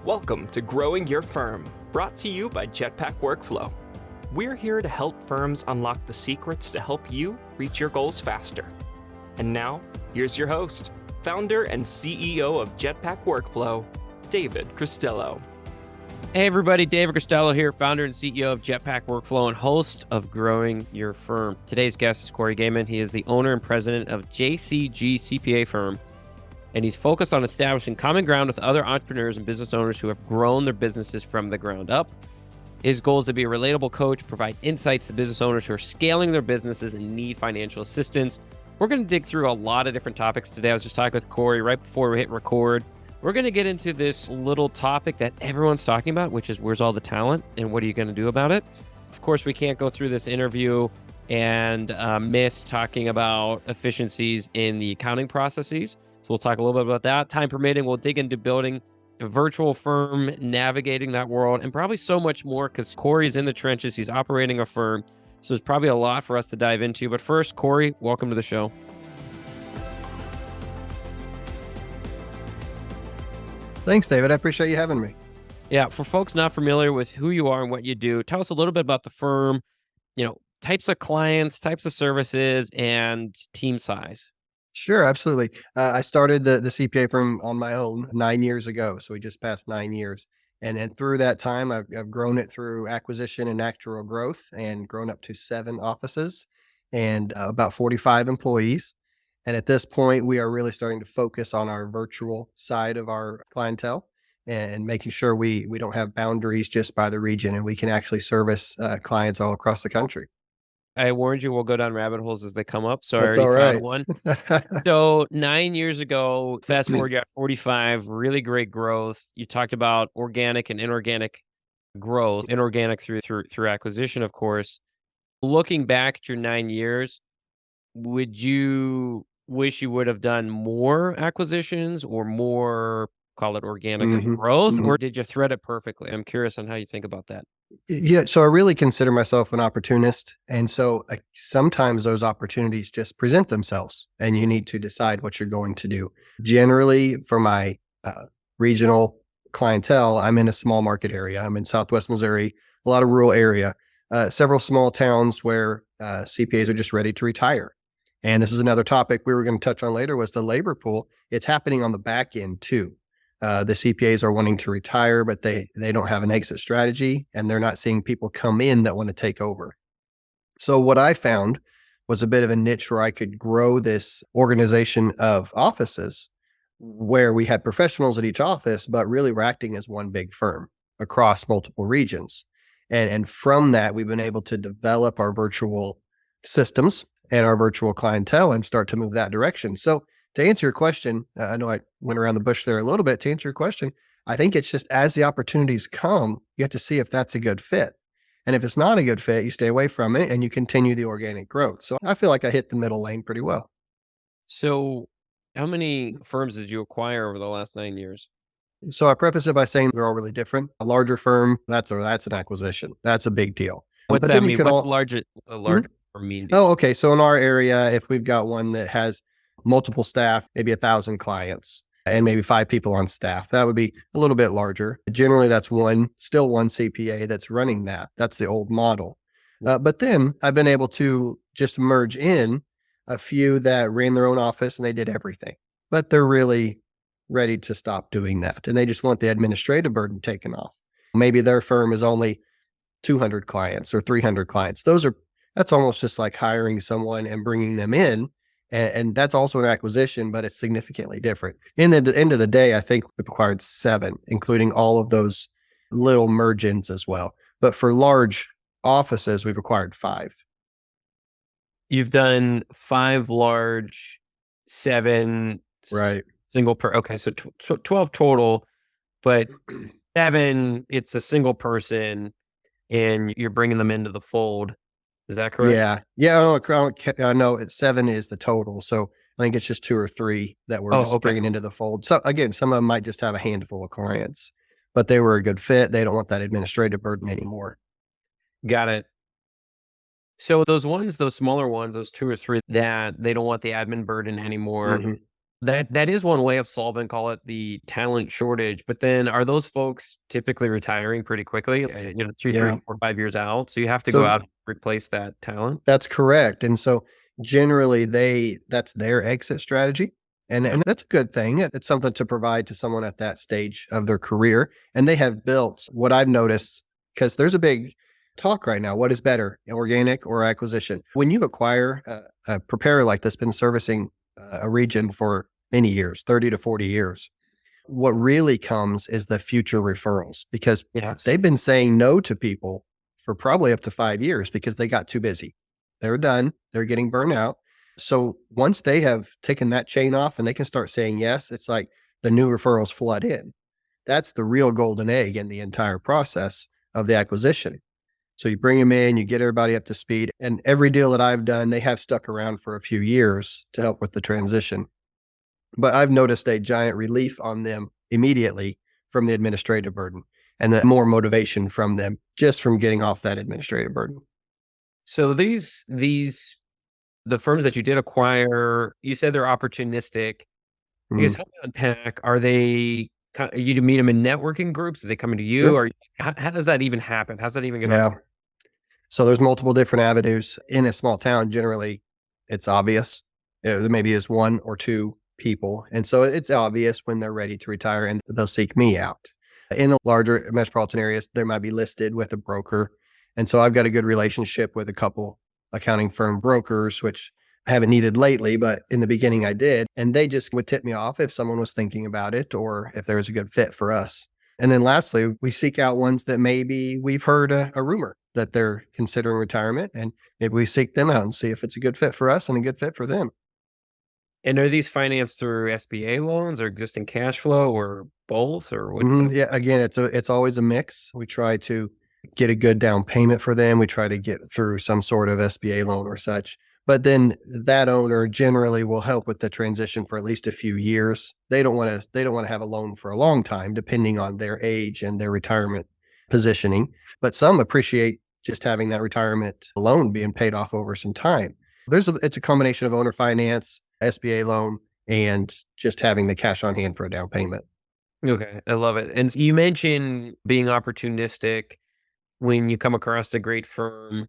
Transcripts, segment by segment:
Welcome to Growing Your Firm, brought to you by Jetpack Workflow. We're here to help firms unlock the secrets to help you reach your goals faster. And now, here's your host, founder and CEO of Jetpack Workflow, David Cristello. Hey everybody, David Cristello here, founder and CEO of Jetpack Workflow and host of Growing Your Firm. Today's guest is Cory Gayman. He is the owner and president of JCG CPA Firm, and he's focused on establishing common ground with other entrepreneurs and business owners who have grown their businesses from the ground up. His goal is to be a relatable coach, provide insights to business owners who are scaling their businesses and need financial assistance. We're going to dig through a lot of different topics today. I was just talking with Cory right before we hit record. We're going to get into this little topic that everyone's talking about, which is where's all the talent and what are you going to do about it? Of course, we can't go through this interview and miss talking about efficiencies in the accounting processes. So we'll talk a little bit about that. Time permitting, we'll dig into building a virtual firm, navigating that world, and probably so much more because Cory's in the trenches. He's operating a firm. So there's probably a lot for us to dive into. But first, Cory, welcome to the show. Thanks, David. I appreciate you having me. Yeah, for folks not familiar with who you are and what you do, tell us a little bit about the firm, types of clients, types of services, and team size. Sure, absolutely. I started the CPA firm on my own 9 years ago. So we just passed 9 years. And through that time, I've grown it through acquisition and natural growth and grown up to 7 offices and about 45 employees. And at this point, we are really starting to focus on our virtual side of our clientele and making sure we don't have boundaries just by the region and we can actually service clients all across the country. I warned you we'll go down rabbit holes as they come up, so That's I already all found one. So 9 years ago, fast forward, you're at 45, really great growth. You talked about organic and inorganic growth, inorganic through acquisition, of course. Looking back at your 9 years, would you wish you would have done more acquisitions or more, call it organic growth, or did you thread it perfectly? I'm curious on how you think about that. Yeah, so I really consider myself an opportunist. And so sometimes those opportunities just present themselves and you need to decide what you're going to do. Generally, for my regional clientele, I'm in a small market area. I'm in Southwest Missouri, a lot of rural area, several small towns where CPAs are just ready to retire. And this is another topic we were going to touch on later was the labor pool. It's happening on the back end too. The CPAs are wanting to retire, but they don't have an exit strategy and they're not seeing people come in that want to take over. So what I found was a bit of a niche where I could grow this organization of offices where we had professionals at each office, but really we're acting as one big firm across multiple regions. And from that, we've been able to develop our virtual systems and our virtual clientele and start to move that direction. So to answer your question, I know I went around the bush there a little bit. To answer your question, I think it's just as the opportunities come, you have to see if that's a good fit. And if it's not a good fit, you stay away from it and you continue the organic growth. So I feel like I hit the middle lane pretty well. So how many firms did you acquire over the last 9 years? So I preface it by saying they're all really different. A larger firm, that's an acquisition. That's a big deal. What's that mean? What's larger firm mean? Oh, okay. So in our area, if we've got one that has multiple staff, maybe 1,000 clients and maybe 5 people on staff, that would be a little bit larger. Generally, that's still one CPA that's running that. That's the old model. But then I've been able to just merge in a few that ran their own office and they did everything, but they're really ready to stop doing that. And they just want the administrative burden taken off. Maybe their firm is only 200 clients or 300 clients. That's almost just like hiring someone and bringing them in. And that's also an acquisition, but it's significantly different. In the end of the day, I think we've acquired 7, including all of those little merge-ins as well. But for large offices, we've acquired 5. You've done 5 large, 7 right single per. Okay, so 12 total, but 7, it's a single person, and you're bringing them into the fold. Is that correct? Yeah. No, 7 is the total. So I think it's just 2 or 3 that we're bringing into the fold. So again, some of them might just have a handful of clients, but they were a good fit. They don't want that administrative burden anymore. Got it. So those smaller ones, those 2 or 3 that they don't want the admin burden anymore. That is one way of solving, call it the talent shortage. But then are those folks typically retiring pretty quickly? 2, 3, Yeah. 4, 5 years out. So you have to go So out and replace that talent. that's correct. And so generally that's their exit strategy. And that's a good thing. It's something to provide to someone at that stage of their career. And they have built what I've noticed, because there's a big talk right now. What is better, organic or acquisition? When you acquire a preparer like this, been servicing a region for many years, 30 to 40 years, what really comes is the future referrals, because Yes. they've been saying no to people for probably up to 5 years because they got too busy. They're done. They're getting burnt out. So once they have taken that chain off and they can start saying yes, it's like the new referrals flood in. That's the real golden egg in the entire process of the acquisition. So you bring them in, you get everybody up to speed. And every deal that I've done, they have stuck around for a few years to help with the transition. But I've noticed a giant relief on them immediately from the administrative burden, and then more motivation from them just from getting off that administrative burden. So the firms that you did acquire, you said they're opportunistic. I Mhm. guess help me unpack. Are they you meet them in networking groups? Are they coming to you? Sure. Or how does that even happen? How's that even get on? Yeah. So there's multiple different avenues in a small town. Generally, it's obvious. There maybe is one or two people. And so it's obvious when they're ready to retire and they'll seek me out. In the larger metropolitan areas, they might be listed with a broker. And so I've got a good relationship with a couple accounting firm brokers, which I haven't needed lately, but in the beginning I did. And they just would tip me off if someone was thinking about it or if there was a good fit for us. And then lastly, we seek out ones that maybe we've heard a rumor that they're considering retirement, and maybe we seek them out and see if it's a good fit for us and a good fit for them. And are these financed through SBA loans or existing cash flow or both, or what is it? Yeah, again, it's always a mix. We try to get a good down payment for them. We try to get through some sort of SBA loan or such. But then that owner generally will help with the transition for at least a few years. They don't want to have a loan for a long time, depending on their age and their retirement positioning. But some appreciate just having that retirement loan being paid off over some time. It's a combination of owner finance, SBA loan, and just having the cash on hand for a down payment. Okay, I love it. And you mentioned being opportunistic when you come across a great firm.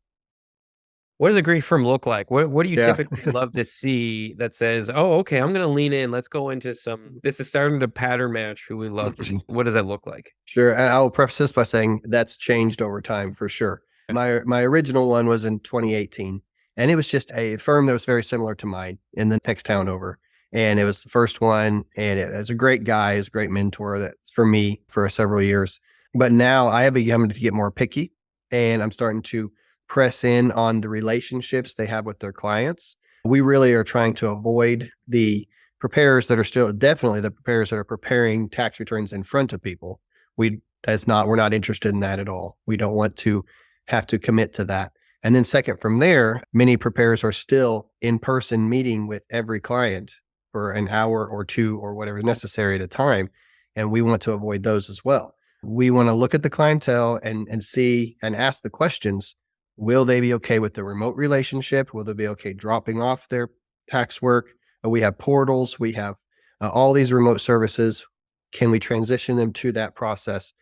What does a great firm look like? What do you Yeah. typically love to see that says, "Oh, okay, I'm going to lean in. Let's go into some. This is starting to pattern match who we love to see." What does that look like? Sure, and I will preface this by saying that's changed over time for sure. My original one was in 2018, and it was just a firm that was very similar to mine in the next town over. And it was the first one, and it was a great guy, is a great mentor that for me for several years. But now I have begun to get more picky, and I'm starting to press in on the relationships they have with their clients. We really are trying to avoid the preparers that are still definitely the preparers that are preparing tax returns in front of people. We're not interested in that at all. We don't want to have to commit to that. And then second from there, many preparers are still in person meeting with every client for an hour or two or whatever is necessary at a time. And we want to avoid those as well. We want to look at the clientele and see and ask the questions. Will they be okay with the remote relationship? Will they be okay dropping off their tax work? We have portals. We have all these remote services. Can we transition them to that process?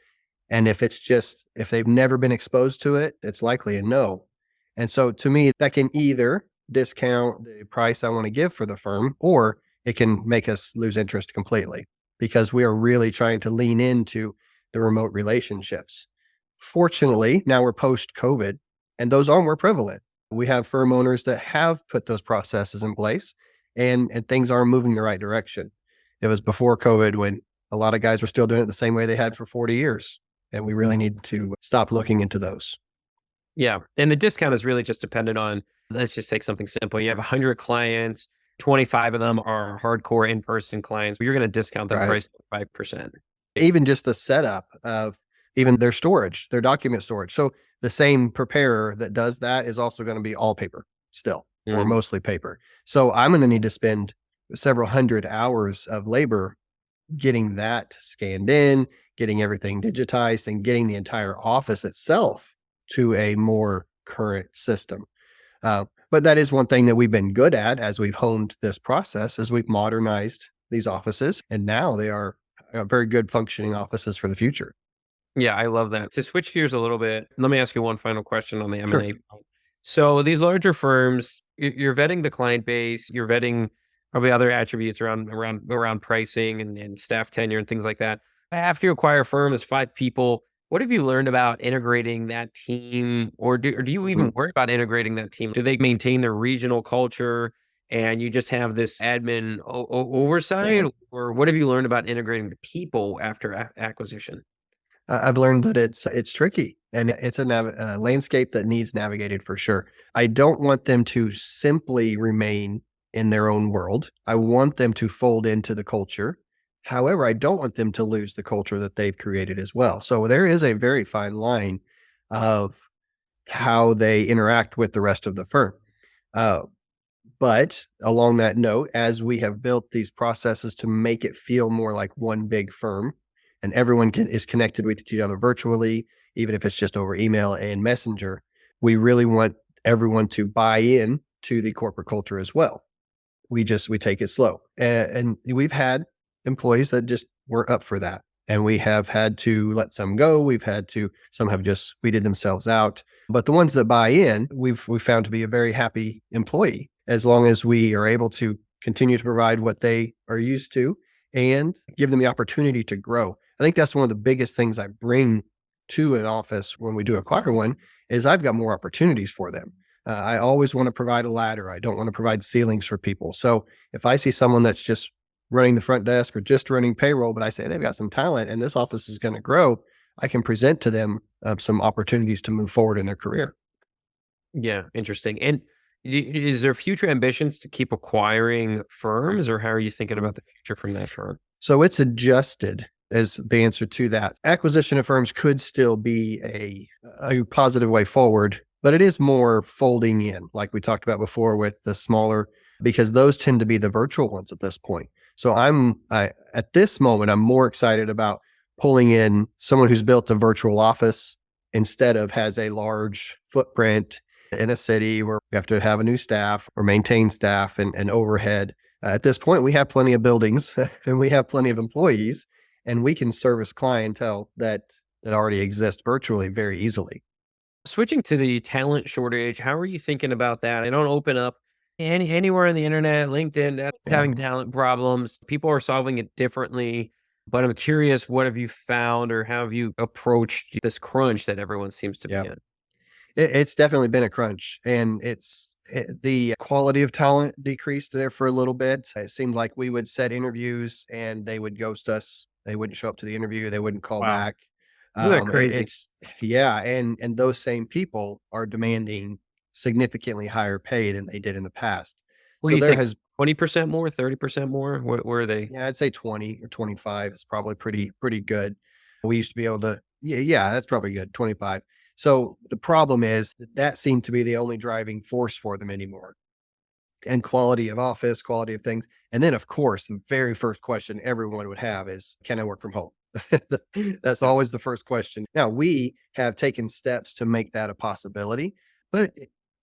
And if they've never been exposed to it, it's likely a no. And so to me, that can either discount the price I want to give for the firm, or it can make us lose interest completely because we are really trying to lean into the remote relationships. Fortunately, now we're post COVID and those are more prevalent. We have firm owners that have put those processes in place and things are moving the right direction. It was before COVID when a lot of guys were still doing it the same way they had for 40 years. And we really need to stop looking into those. Yeah, and the discount is really just dependent on. Let's just take something simple. You have 100 clients. 25 of them are hardcore in-person clients. But you're going to discount that Right. price by 5%. Even just the setup of even their storage, their document storage. So the same preparer that does that is also going to be all paper still, or Mhm. mostly paper. So I'm going to need to spend several hundred hours of labor getting that scanned in, getting everything digitized, and getting the entire office itself to a more current system. But that is one thing that we've been good at as we've honed this process, is we've modernized these offices, and now they are very good functioning offices for the future. Yeah, I love that. To switch gears a little bit, let me ask you one final question on the Sure. M&A front. So these larger firms, you're vetting the client base, you're vetting probably other attributes around pricing and staff tenure and things like that. After you acquire a firm as 5 people, what have you learned about integrating that team, or do you Mhm. even worry about integrating that team? Do they maintain their regional culture and you just have this admin oversight, Yeah. or what have you learned about integrating the people after acquisition? I've learned that it's tricky and it's a landscape that needs navigated for sure. I don't want them to simply remain in their own world. I want them to fold into the culture. However, I don't want them to lose the culture that they've created as well. So there is a very fine line of how they interact with the rest of the firm. Uh, but along that note, as we have built these processes to make it feel more like one big firm and everyone is connected with each other virtually, even if it's just over email and messenger, we really want everyone to buy in to the corporate culture as well. We take it slow. And we've had employees that just were up for that. And we have had to let some go. Some have just weeded themselves out. But the ones that buy in, we've found to be a very happy employee as long as we are able to continue to provide what they are used to and give them the opportunity to grow. I think that's one of the biggest things I bring to an office when we do acquire one is I've got more opportunities for them. I always want to provide a ladder. I don't want to provide ceilings for people. So if I see someone that's just running the front desk or just running payroll, but I say they've got some talent and this office is going to grow, I can present to them some opportunities to move forward in their career. Yeah, interesting. And is there future ambitions to keep acquiring firms, or how are you thinking about the future from that front? So it's adjusted as the answer to that. Acquisition of firms could still be a positive way forward, but it is more folding in, like we talked about before with the smaller, because those tend to be the virtual ones at this point. So at this moment, I'm more excited about pulling in someone who's built a virtual office instead of has a large footprint in a city where we have to have a new staff or maintain staff and overhead. At this point, we have plenty of buildings and we have plenty of employees, and we can service clientele that already exists virtually very easily. Switching to the talent shortage, how are you thinking about that? I don't open up anywhere on the internet, LinkedIn, that's Yeah. having talent problems. People are solving it differently. But I'm curious, what have you found, or how have you approached this crunch that everyone seems to be Yeah. in? It's definitely been a crunch, and the quality of talent decreased there for a little bit. It seemed like we would set interviews and they would ghost us. They wouldn't show up to the interview. They wouldn't call Wow. back. Isn't that It, crazy? it's yeah, and those same people are demanding significantly higher pay than they did in the past. What do So you there think? has 20% more, 30% more? Where are they? Yeah, I'd say 20 or 25 is probably pretty good. We used to be able to yeah, that's probably good, 25. So the problem is that seemed to be the only driving force for them anymore. And quality of office, quality of things. And then of course, the very first question everyone would have is, can I work from home? That's Yeah. always the first question. Now we have taken steps to make that a possibility, but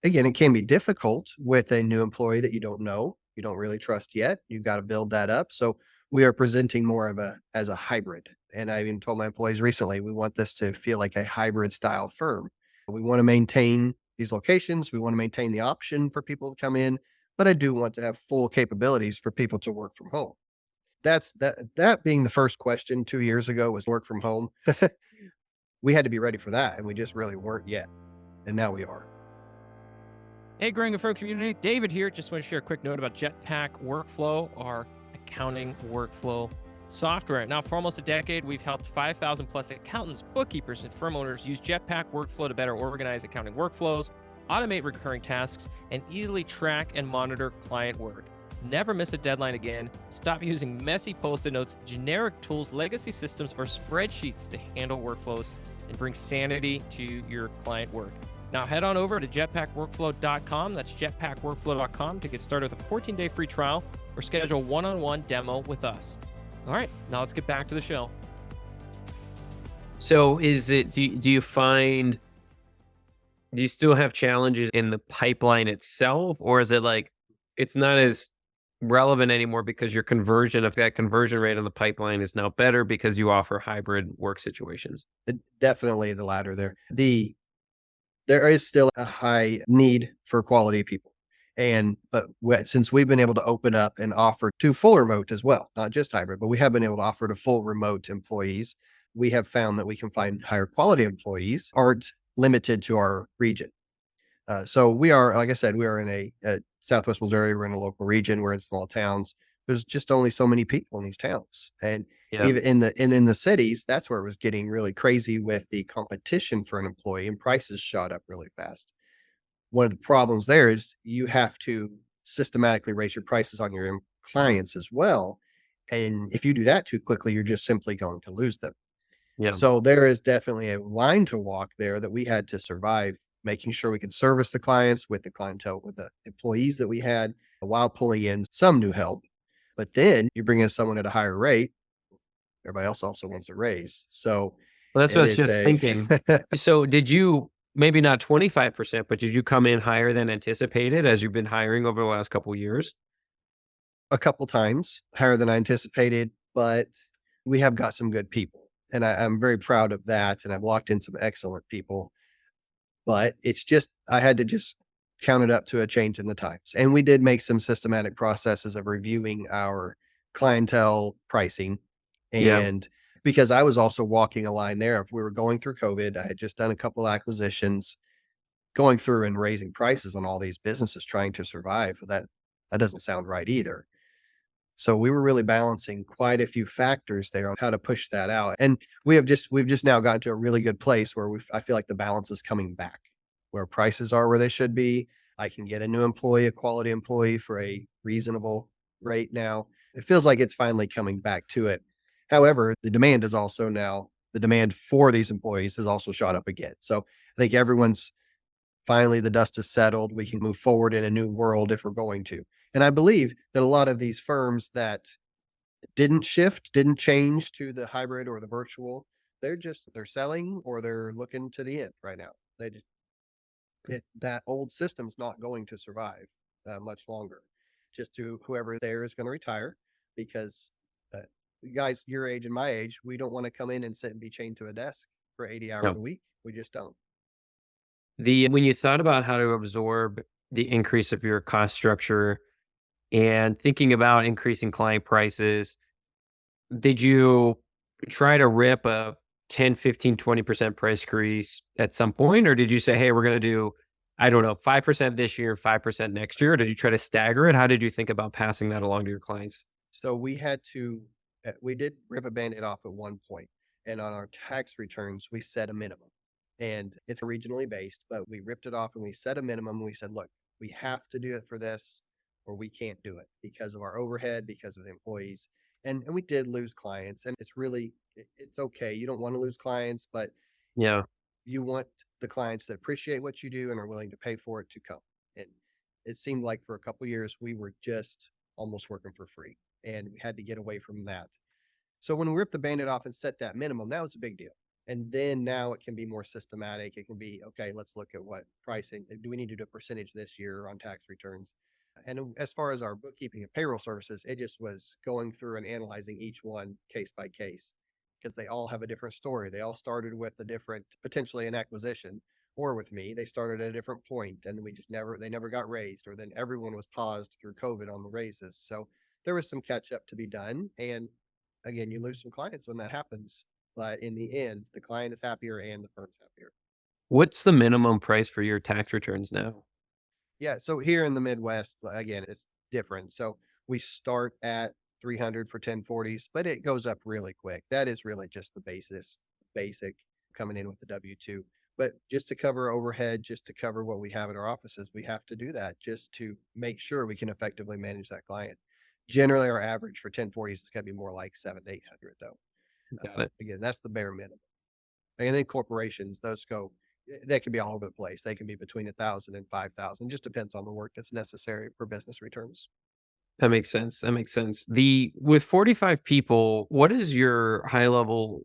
again, it can be difficult with a new employee that you don't know, you don't really trust yet. You've got to build that up. So we are presenting more of as a hybrid. And I even told my employees recently, we want this to feel like a hybrid style firm. We want to maintain these locations. We want to maintain the option for people to come in, but I do want to have full capabilities for people to work from home. That being the first question 2 years ago was work from home. We had to be ready for that, and we just really weren't yet. And now we are. Hey, growing a firm community, David here. Just want to share a quick note about Jetpack Workflow, our accounting workflow software. Now, for almost a decade, we've helped 5,000 plus accountants, bookkeepers, and firm owners use Jetpack Workflow to better organize accounting workflows, automate recurring tasks, and easily track and monitor client work. Never miss a deadline again. Stop using messy Post-it notes, generic tools, legacy systems, or spreadsheets to handle workflows and bring sanity to your client work. Now head on over to jetpackworkflow.com. That's jetpackworkflow.com to get started with a 14-day free trial or schedule a one-on-one demo with us. All right, now let's get back to the show. So do you find, do you still have challenges in the pipeline itself, or is it like it's not as relevant anymore because your conversion of that conversion rate on the pipeline is now better because you offer hybrid work situations. Definitely the latter there. There is still a high need for quality people. Since we've been able to open up and offer to full remote as well, not just hybrid, but we have been able to offer to full remote employees, we have found that we can find higher quality employees aren't limited to our region. So we are, like I said, we are in a Southwest Missouri. We're in a local region. We're in small towns. There's just only so many people in these towns, and Yeah. even in the cities, that's where it was getting really crazy with the competition for an employee, and prices shot up really fast. One of the problems there is you have to systematically raise your prices on your clients as well, and if you do that too quickly, you're just simply going to lose them. Yeah. So there is definitely a line to walk there that we had to survive, making sure we could service the clients with the clientele, with the employees that we had while pulling in some new help. But then you bring in someone at a higher rate, everybody else also wants a raise. So Well, that's what it I was is just a thinking. So did you, maybe not 25%, but did you come in higher than anticipated as you've been hiring over the last couple of years? a couple times higher than I anticipated, but we have got some good people. And I'm very proud of that. And I've locked in some excellent people. But it's just I had to just count it up to a change in the times. And we did make some systematic processes of reviewing our clientele pricing. Yeah. And because I was also walking a line there, if we were going through COVID, I had just done a couple acquisitions, going through and raising prices on all these businesses trying to survive. That doesn't sound right either. So we were really balancing quite a few factors there on how to push that out. And we've just now gotten to a really good place where I feel like the balance is coming back, where prices are where they should be. I can get a new employee, a quality employee for a reasonable rate now. It feels like it's finally coming back to it. However, the demand for these employees has also shot up again. So I think everyone's finally the dust has settled. We can move forward in a new world if we're going to. And I believe that a lot of these firms that didn't change to the hybrid or the virtual, they're selling or they're looking to the end right now. That old system's not going to survive much longer. Just to whoever there is going to retire because guys your age and my age, we don't want to come in and sit and be chained to a desk for 80 hours No. a week. We just don't. When you thought about how to absorb the increase of your cost structure and thinking about increasing client prices, did you try to rip a 10, 15, 20% price increase at some point? Or did you say, hey, we're going to do, I don't know, 5% this year, 5% next year? Or did you try to stagger it? How did you think about passing that along to your clients? So we did rip a band-aid off at one point, and on our tax returns, we set a minimum. And it's regionally based, but we ripped it off and we set a minimum. We said, look, we have to do it for this, or we can't do it because of our overhead, because of the employees. And we did lose clients, and it's okay. You don't want to lose clients, but Yeah. you want the clients that appreciate what you do and are willing to pay for it to come. And it seemed like for a couple of years we were just almost working for free, and we had to get away from that. So when we ripped the bandit off and set that minimum, that was a big deal. And then now it can be more systematic. It can be, okay, let's look at what pricing. Do we need to do a percentage this year on tax returns? And as far as our bookkeeping and payroll services, it just was going through and analyzing each one case by case because they all have a different story. They all started with a different, potentially an acquisition, or with me, they started at a different point and they never got raised, or then everyone was paused through COVID on the raises. So there was some catch up to be done. And again, you lose some clients when that happens. But in the end, the client is happier and the firm's happier. What's the minimum price for your tax returns now? Yeah. So here in the Midwest, again, it's different. So we start at 300 for 1040s, but it goes up really quick. That is really just the basic coming in with the W-2. But just to cover overhead, just to cover what we have at our offices, we have to do that just to make sure we can effectively manage that client. Generally, our average for 1040s is going to be more like 700 to 800 though. Got it. Again, that's the bare minimum. And then corporations, they can be all over the place. They can be between 1,000 and 5,000. Just depends on the work that's necessary for business returns. That makes sense. That makes sense. With 45 people, what is your high level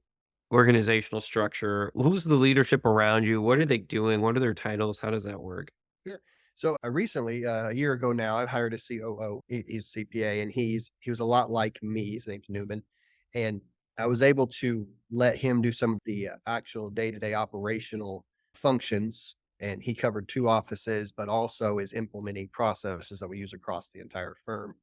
organizational structure? Who's the leadership around you? What are they doing? What are their titles? How does that work? Yeah. So I recently, a year ago now, I hired a COO. He's CPA, and he was a lot like me. His name's Newman, and I was able to let him do some of the actual day to day operational functions. And he covered two offices, but also is implementing processes that we use across the entire firm.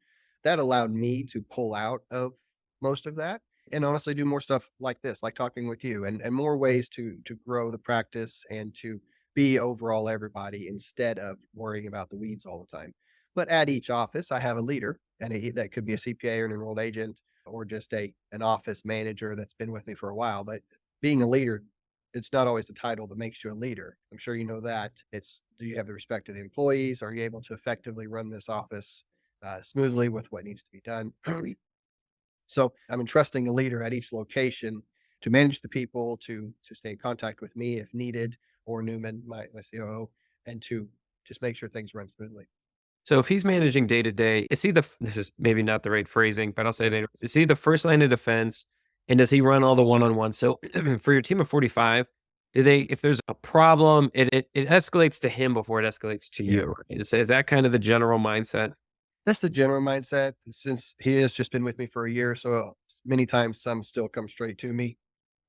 That allowed me to pull out of most of that and honestly do more stuff like this, like talking with you, and more ways to grow the practice and to be overall everybody instead of worrying about the weeds all the time. But at each office, I have a leader, and that could be a CPA or an enrolled agent or just an office manager that's been with me for a while. But being a leader, it's not always the title that makes you a leader. I'm sure you know that. It's, do you have the respect of the employees? Are you able to effectively run this office smoothly with what needs to be done? So I'm entrusting a leader at each location to manage the people, to stay in contact with me if needed, or Newman, my COO, and to just make sure things run smoothly. So if he's managing day to day, is he this is maybe not the right phrasing, but I'll say it anyway. Is he the first line of defense? And does he run all the one-on-one? So for your team of 45, do they, if there's a problem, it escalates to him before it escalates to Yeah. you, right? Is that kind of the general mindset? That's the general mindset since he has just been with me for a year. So many times some still come straight to me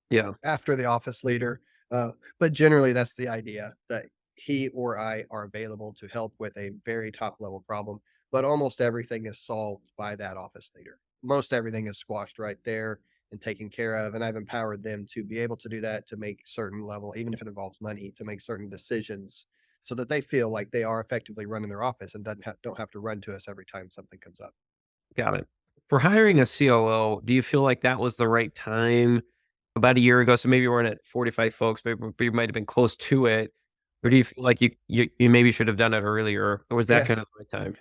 Yeah. after the office leader. But generally, that's the idea that he or I are available to help with a very top level problem. But almost everything is solved by that office leader. Most everything is squashed right there and taken care of. And I've empowered them to be able to do that, to make certain level, even if it involves money, to make certain decisions so that they feel like they are effectively running their office and don't have to run to us every time something comes up. Got it. For hiring a COO, do you feel like that was the right time about a year ago? So maybe we're at 45 folks, maybe we might have been close to it. Or do you feel like you maybe should have done it earlier? Or was that Yeah, kind of the right time?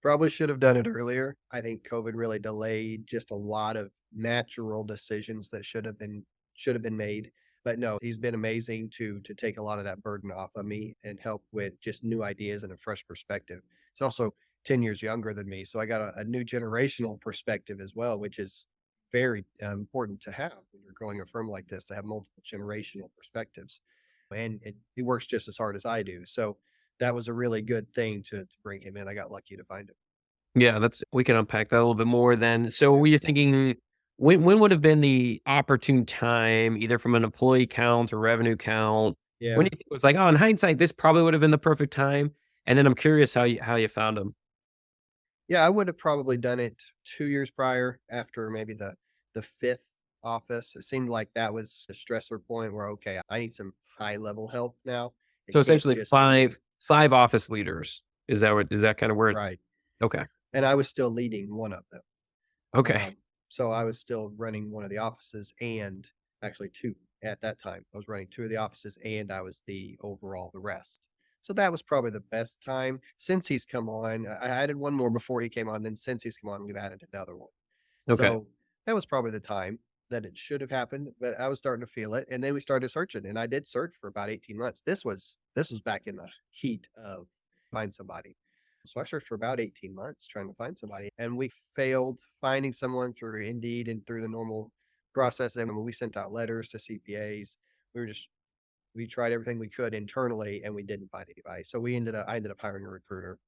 probably should have done it earlier. I think COVID really delayed just a lot of natural decisions that should have been made. But no, he's been amazing to take a lot of that burden off of me and help with just new ideas and a fresh perspective. He's also 10 years younger than me, so I got a new generational perspective as well, which is very important to have when you're growing a firm like this, to have multiple generational perspectives. And he works just as hard as I do. So that was a really good thing to bring him in. I got lucky to find him. Yeah, we can unpack that a little bit more then. So were you thinking when would have been the opportune time, either from an employee count or revenue count? Yeah. When do you think it was like, oh, in hindsight, this probably would have been the perfect time? And then I'm curious how you found them. Yeah, I would have probably done it 2 years prior after maybe the 5th office. It seemed like that was a stressor point where, okay, I need some high level help now. So It can't essentially just be five office leaders. Is that kind of where right. okay. And I was still leading one of them. Okay. So I was still running one of the offices and actually two at that time. I was running two of the offices and I was the rest. So that was probably the best time since he's come on. I added one more before he came on. Then since he's come on, we've added another one. Okay. So that was probably the time that it should have happened, but I was starting to feel it. And then we started searching and I did search for about 18 months. This was back in the heat of find somebody. So I searched for about 18 months trying to find somebody, and we failed finding someone through Indeed and through the normal process. And when we sent out letters to CPAs, we were just we tried everything we could internally, and we didn't find anybody. So I ended up hiring a recruiter,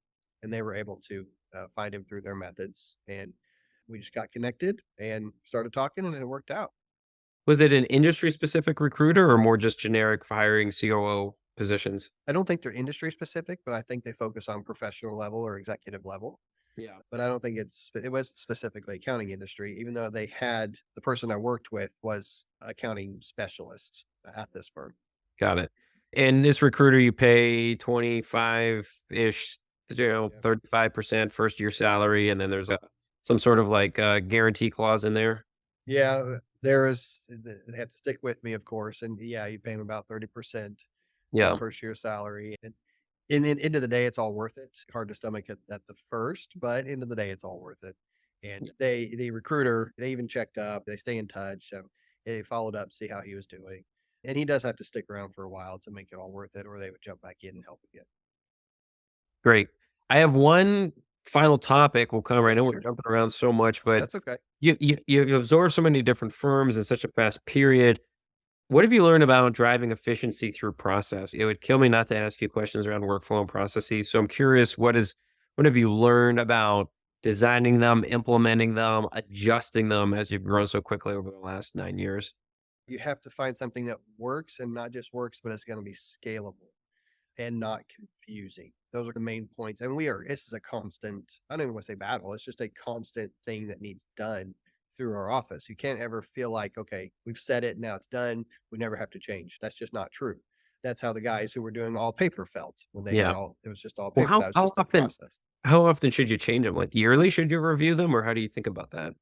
and they were able to find him through their methods, and we just got connected and started talking, and it worked out. Was it an industry specific recruiter or more just generic for hiring COO positions? I don't think they're industry specific, but I think they focus on professional level or executive level. Yeah. But I don't think it was specifically accounting industry, even though they had the person I worked with was accounting specialist at this firm. Got it. And this recruiter, you pay 25-ish, Yeah. 35% first year salary, and then there's some sort of like guarantee clause in there. Yeah, there is. They have to stick with me, of course, and yeah, you pay them about 30% of Yeah, first year salary. And in end of the day, it's all worth it. Hard to stomach at the first, but end of the day, it's all worth it. And the recruiter, they even checked up. They stay in touch. So they followed up, see how he was doing. And he does have to stick around for a while to make it all worth it, or they would jump back in and help again. great. I have one final topic we'll cover. I know we're Sure, jumping around so much, but that's okay. you absorb so many different firms in such a fast period. What have you learned about driving efficiency through process? It would kill me not to ask you questions around workflow and processes. So I'm curious, what have you learned about designing them, implementing them, adjusting them as you've grown so quickly over the last 9 years? You have to find something that works, and not just works, but it's going to be scalable and not confusing. Those are the main points. And this is a constant, I don't even want to say battle. It's just a constant thing that needs done through our office. You can't ever feel like, okay, we've said it, now it's done. We never have to change. That's just not true. That's how the guys who were doing all paper felt when Yeah. it was just all Well, paper. That was just the process. how often should you change them? Like yearly, should you review them, or how do you think about that?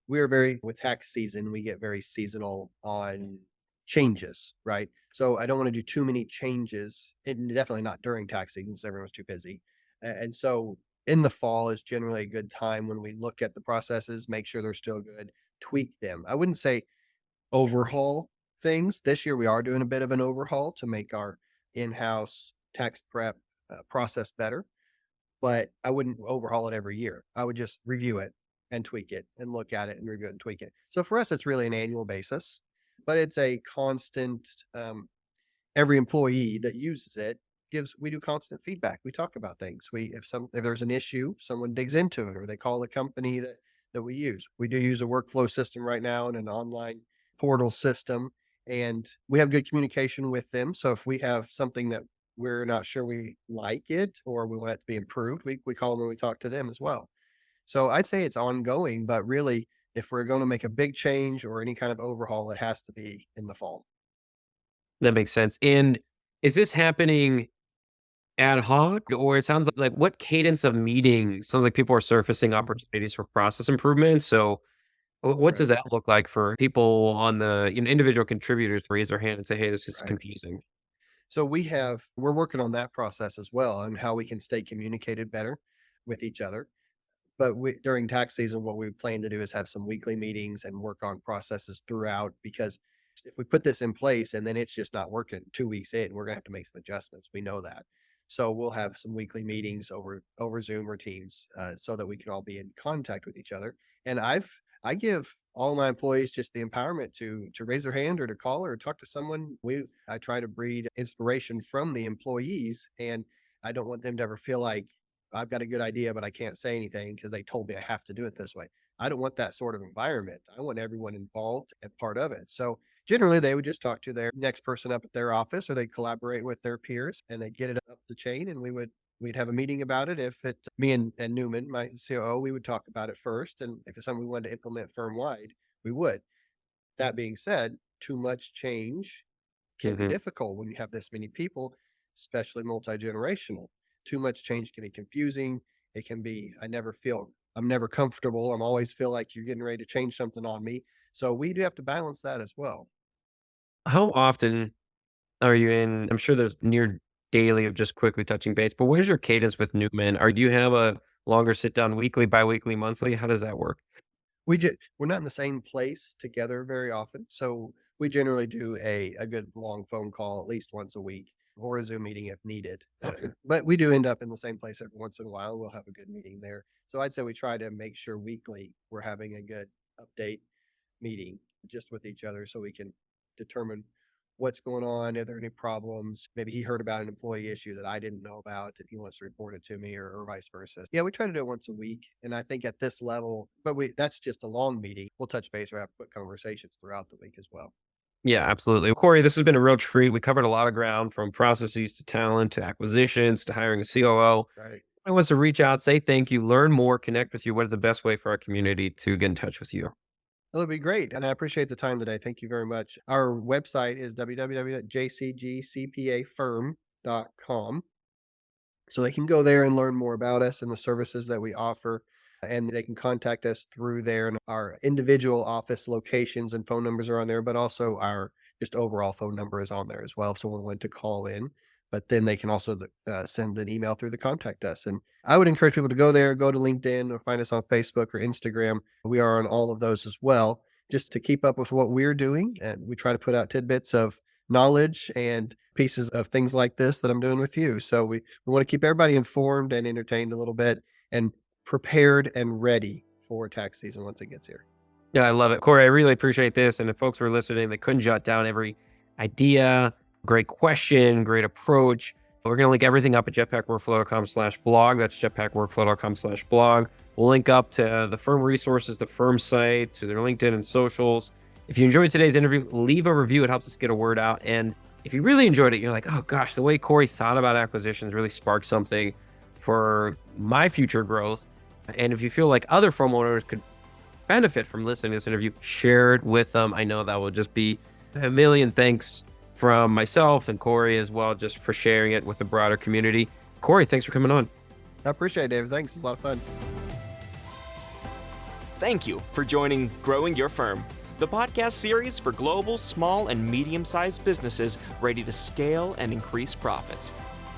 We are very, with tax season, we get very seasonal on changes, right? So I don't want to do too many changes, and definitely not during tax season, because everyone's too busy. And so in the fall is generally a good time when we look at the processes, make sure they're still good, tweak them. I wouldn't say overhaul things. This year we are doing a bit of an overhaul to make our in-house tax prep process better, but I wouldn't overhaul it every year. I would just review it and tweak it and look at it and review it and tweak it. So for us, it's really an annual basis, but it's a constant, every employee that uses it we do constant feedback. We talk about things. If there's an issue, someone digs into it or they call the company that we use. We do use a workflow system right now and an online portal system, and we have good communication with them. So if we have something that we're not sure we like it or we want it to be improved, we call them and we talk to them as well. So I'd say it's ongoing, but really, if we're going to make a big change or any kind of overhaul, it has to be in the fall. That makes sense. And is this happening ad hoc, or it sounds like what cadence of meetings? Sounds like people are surfacing opportunities for process improvement. So what does Right. that look like for people on the individual contributors to raise their hand and say, "Hey, this is Right. confusing." So we're working on that process as well and how we can stay communicated better with each other. But during tax season, what we plan to do is have some weekly meetings and work on processes throughout, because if we put this in place and then it's just not working 2 weeks in, we're gonna have to make some adjustments. We know that. So we'll have some weekly meetings over Zoom or Teams, so that we can all be in contact with each other. And I give all my employees just the empowerment to raise their hand or to call or talk to someone. I try to breed inspiration from the employees, and I don't want them to ever feel like I've got a good idea, but I can't say anything because they told me I have to do it this way. I don't want that sort of environment. I want everyone involved and part of it. So generally, they would just talk to their next person up at their office, or they collaborate with their peers and they get it up the chain. And we'd have a meeting about it. If it me and Newman, my COO, we would talk about it first. And if it's something we wanted to implement firm wide, we would. That being said, too much change can be Mhm. difficult when you have this many people, especially multi-generational. Too much change can be confusing. It can be, I'm never comfortable. I'm always feel like you're getting ready to change something on me. So we do have to balance that as well. How often are you in? I'm sure there's near daily of just quickly touching base, but what is your cadence with new men? Or do you have a longer sit down weekly, biweekly, monthly? How does that work? We're not in the same place together very often. So we generally do a good long phone call at least once a week or a Zoom meeting if needed. Okay. But we do end up in the same place every once in a while. We'll have a good meeting there. So I'd say we try to make sure weekly we're having a good update meeting just with each other so we can determine what's going on. Are there any problems? Maybe he heard about an employee issue that I didn't know about and he wants to report it to me, or vice versa. Yeah, we try to do it once a week. And I think at this level, that's just a long meeting. We'll touch base or have quick conversations throughout the week as well. Yeah, absolutely. Cory, this has been a real treat. We covered a lot of ground from processes to talent to acquisitions to hiring a COO. Right. I want to reach out, say thank you, learn more, connect with you. What is the best way for our community to get in touch with you? That'll be great. And I appreciate the time today. Thank you very much. Our website is www.jcgcpafirm.com. So they can go there and learn more about us and the services that we offer. And they can contact us through there. And our individual office locations and phone numbers are on there, but also our just overall phone number is on there as well. If someone wanted to call in, but then they can also send an email through the contact us. And I would encourage people to go there, go to LinkedIn or find us on Facebook or Instagram. We are on all of those as well, just to keep up with what we're doing. And we try to put out tidbits of knowledge and pieces of things like this that I'm doing with you. So we want to keep everybody informed and entertained a little bit and prepared and ready for tax season once it gets here. Yeah, I love it. Cory, I really appreciate this. And if folks were listening, they couldn't jot down every idea, great question, great approach. We're going to link everything up at jetpackworkflow.com/blog. That's jetpackworkflow.com/blog. We'll link up to the firm resources, the firm site, to their LinkedIn and socials. If you enjoyed today's interview, leave a review. It helps us get a word out. And if you really enjoyed it, you're like, oh gosh, the way Cory thought about acquisitions really sparked something for my future growth. And if you feel like other firm owners could benefit from listening to this interview, share it with them. I know that will just be a million thanks from myself and Cory as well, just for sharing it with the broader community. Cory, thanks for coming on. I appreciate it, David. Thanks. It's a lot of fun. Thank you for joining Growing Your Firm, the podcast series for global, small, and medium-sized businesses ready to scale and increase profits.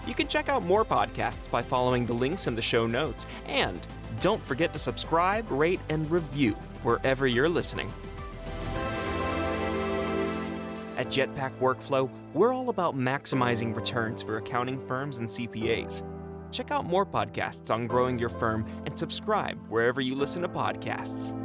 You can check out more podcasts by following the links in the show notes. And don't forget to subscribe, rate, and review wherever you're listening. At Jetpack Workflow, we're all about maximizing returns for accounting firms and CPAs. Check out more podcasts on growing your firm and subscribe wherever you listen to podcasts.